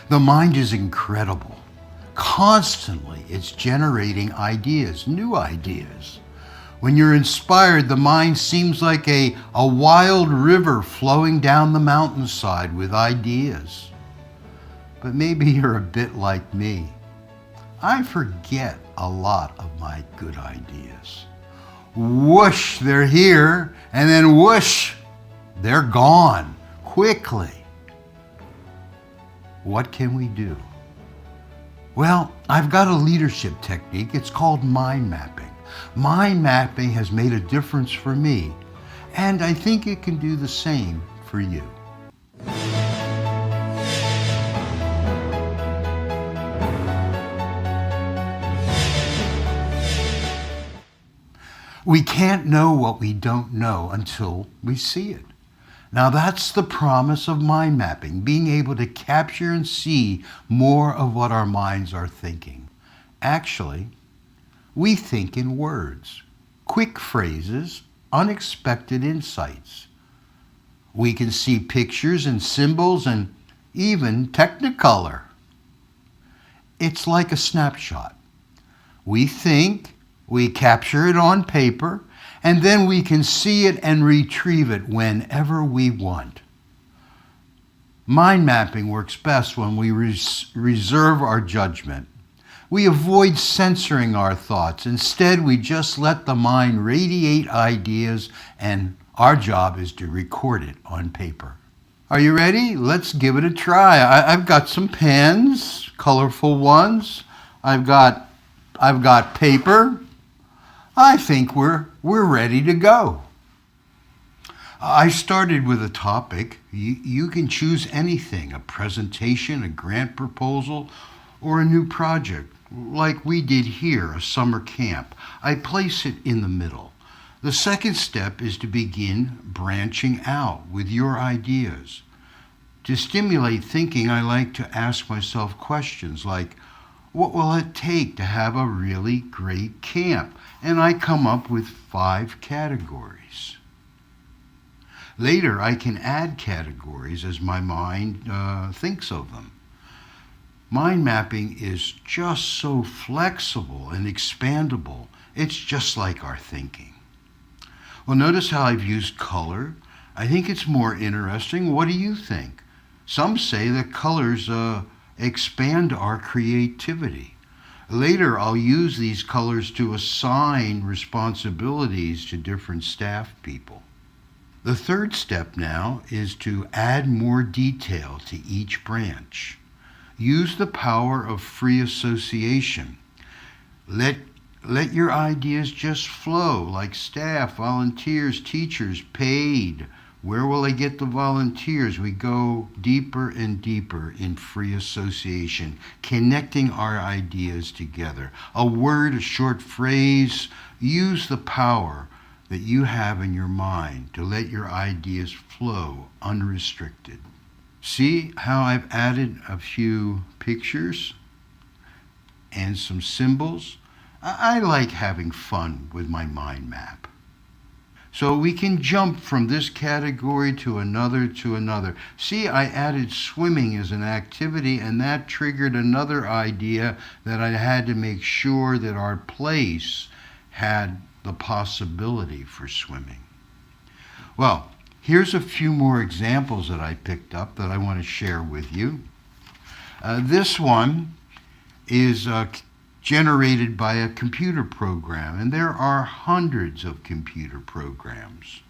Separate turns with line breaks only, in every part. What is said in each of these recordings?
The mind is incredible. Constantly, it's generating ideas, new ideas. When you're inspired, the mind seems like a wild river flowing down the mountainside with ideas. But maybe you're a bit like me. I forget a lot of my good ideas. Whoosh, they're here, and then whoosh, they're gone quickly. What can we do? Well, I've got a leadership technique. It's called mind mapping. Mind mapping has made a difference for me, and I think it can do the same for you. We can't know what we don't know until we see it. Now that's the promise of mind mapping, being able to capture and see more of what our minds are thinking. Actually, we think in words, quick phrases, unexpected insights. We can see pictures and symbols and even Technicolor. It's like a snapshot. We think, we capture it on paper, and then we can see it and retrieve it whenever we want. Mind mapping works best when we reserve our judgment. We avoid censoring our thoughts. Instead, we just let the mind radiate ideas, and our job is to record it on paper. Are you ready? Let's give it a try. I've got some pens, colorful ones. I've got paper. I think we're ready to go. I started with a topic. You can choose anything, a presentation, a grant proposal, or a new project, like we did here, a summer camp. I place it in the middle. The second step is to begin branching out with your ideas. To stimulate thinking, I like to ask myself questions like, what will it take to have a really great camp? And I come up with 5 categories. Later, I can add categories as my mind thinks of them. Mind mapping is just so flexible and expandable. It's just like our thinking. Well, notice how I've used color. I think it's more interesting. What do you think? Some say that colors expand our creativity. Later, I'll use these colors to assign responsibilities to different staff people. The third step now is to add more detail to each branch. Use the power of free association. Let your ideas just flow, like staff, volunteers, teachers, paid. Where will I get the volunteers? We go deeper and deeper in free association, connecting our ideas together. A word, a short phrase. Use the power that you have in your mind to let your ideas flow unrestricted. See how I've added a few pictures and some symbols? I like having fun with my mind map. So we can jump from this category to another to another. See, I added swimming as an activity, and that triggered another idea that I had to make sure that our place had the possibility for swimming. Well, here's a few more examples that I picked up that I want to share with you. This one is generated by a computer program, and there are hundreds of computer programs.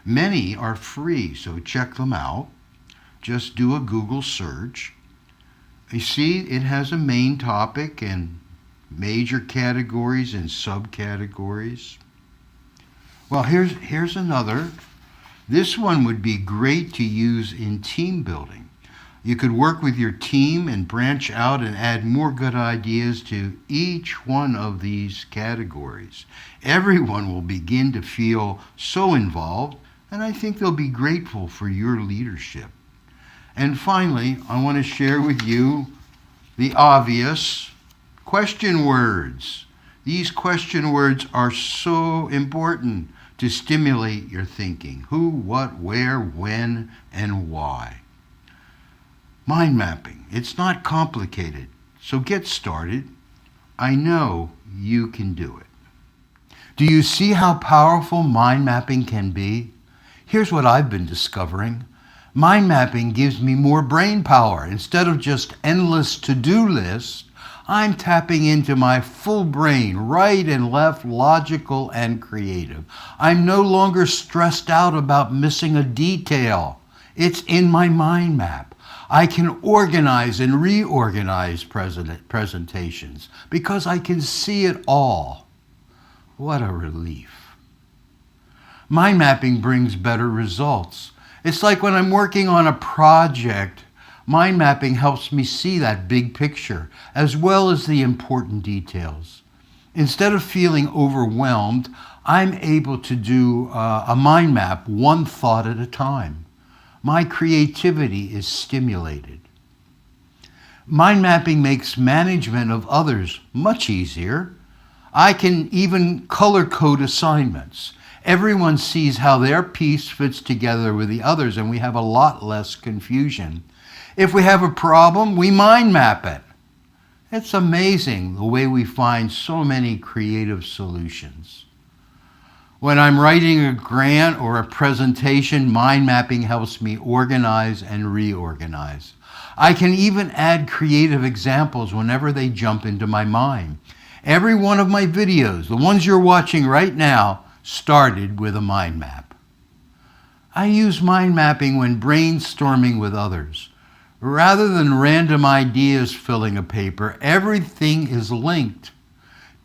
Many are free, so check them out. Just do a Google search. You see, it has a main topic and major categories and subcategories. Well, here's another. This one would be great to use in team building. You could work with your team and branch out and add more good ideas to each one of these categories. Everyone will begin to feel so involved, and I think they'll be grateful for your leadership. And finally, I want to share with you the obvious question words. These question words are so important to stimulate your thinking. Who, what, where, when, and why. Mind mapping, it's not complicated, so get started. I know you can do it. Do you see how powerful mind mapping can be? Here's what I've been discovering. Mind mapping gives me more brain power. Instead of just endless to-do lists, I'm tapping into my full brain, right and left, logical and creative. I'm no longer stressed out about missing a detail. It's in my mind map. I can organize and reorganize presentations because I can see it all. What a relief. Mind mapping brings better results. It's like when I'm working on a project, mind mapping helps me see that big picture as well as the important details. Instead of feeling overwhelmed, I'm able to do a mind map one thought at a time. My creativity is stimulated. Mind mapping makes management of others much easier. I can even color code assignments. Everyone sees how their piece fits together with the others, and we have a lot less confusion. If we have a problem, we mind map it. It's amazing the way we find so many creative solutions. When I'm writing a grant or a presentation, mind mapping helps me organize and reorganize. I can even add creative examples whenever they jump into my mind. Every one of my videos, the ones you're watching right now, started with a mind map. I use mind mapping when brainstorming with others. Rather than random ideas filling a paper, everything is linked.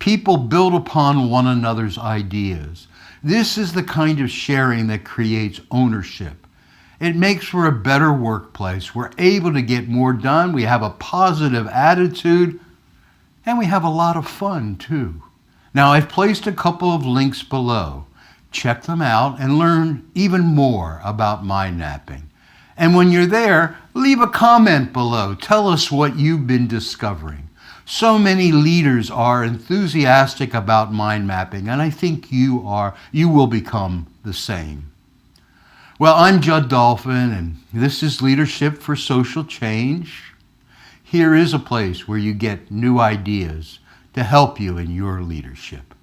People build upon one another's ideas. This is the kind of sharing that creates ownership. It makes for a better workplace. We're able to get more done. We have a positive attitude, and we have a lot of fun too. Now, I've placed a couple of links below. Check them out and learn even more about mind mapping. And when you're there, leave a comment below. Tell us what you've been discovering. So many leaders are enthusiastic about mind mapping, and I think you will become the same. Well, I'm Judd Dolphin, and this is Leadership for Social Change. Here is a place where you get new ideas to help you in your leadership.